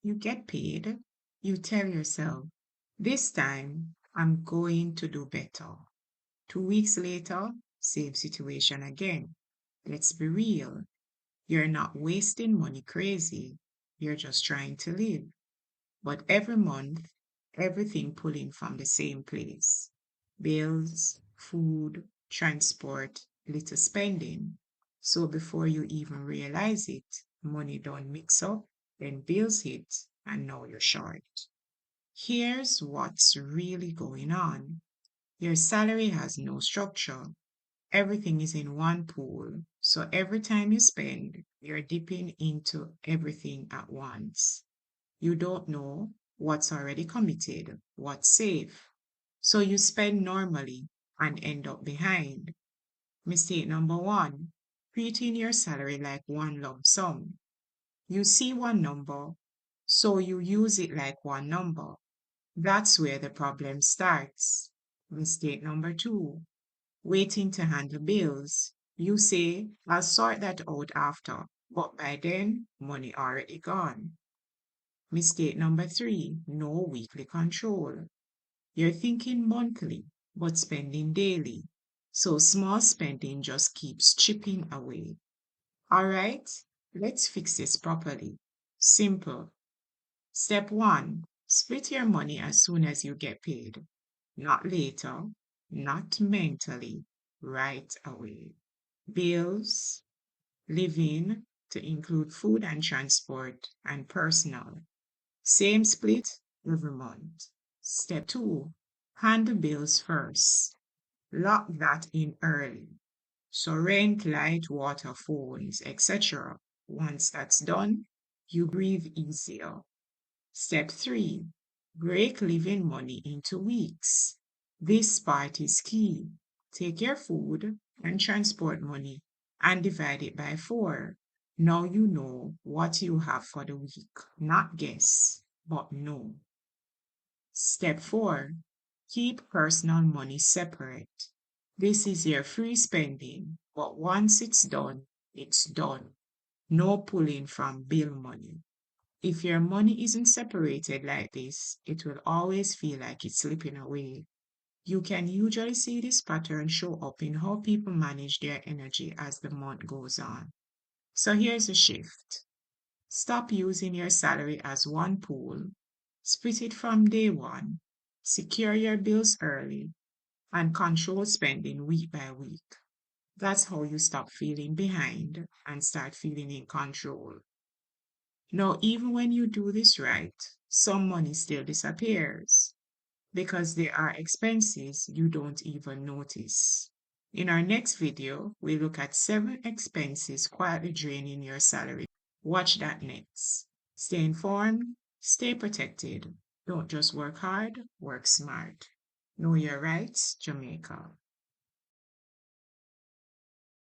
you get paid, you tell yourself, this time I'm going to do better. 2 weeks later, same situation again. Let's be real. You're not wasting money crazy. You're just trying to live. But every month, everything pulling from the same place. Bills, food, transport, little spending. So before you even realize it, money don't mix up, then bills hit, and now you're short. Here's what's really going on. Your salary has no structure. Everything is in one pool. So every time you spend, you're dipping into everything at once. You don't know what's already committed, what's safe. So you spend normally and end up behind. Mistake number one, treating your salary like one lump sum. You see one number, so you use it like one number. That's where the problem starts. Mistake number two, waiting to handle bills. You say, I'll sort that out after, but by then, money already gone. Mistake number three, no weekly control. You're thinking monthly, but spending daily. So small spending just keeps chipping away. All right, let's fix this properly. Simple. Step one, split your money as soon as you get paid. Not later, not mentally, right away. Bills, living to include food and transport, and personal. Same split every month. Step two, handle bills first. Lock that in early. So rent, light, water, phones, etc. Once that's done, you breathe easier. Step three, break living money into weeks. This part is key. Take your food and transport money and divide it by 4. Now you know what you have for the week. Not guess, but know. Step 4, keep personal money separate. This is your free spending, but once it's done, it's done. No pulling from bill money. If your money isn't separated like this, it will always feel like it's slipping away. You can usually see this pattern show up in how people manage their energy as the month goes on. So here's a shift. Stop using your salary as one pool. Split it from day one. Secure your bills early and control spending week by week. That's how you stop feeling behind and start feeling in control. Now, even when you do this right, some money still disappears because there are expenses you don't even notice. In our next video, we look at 7 expenses quietly draining your salary. Watch that next. Stay informed, stay protected. Don't just work hard, work smart. Know your rights, Jamaica.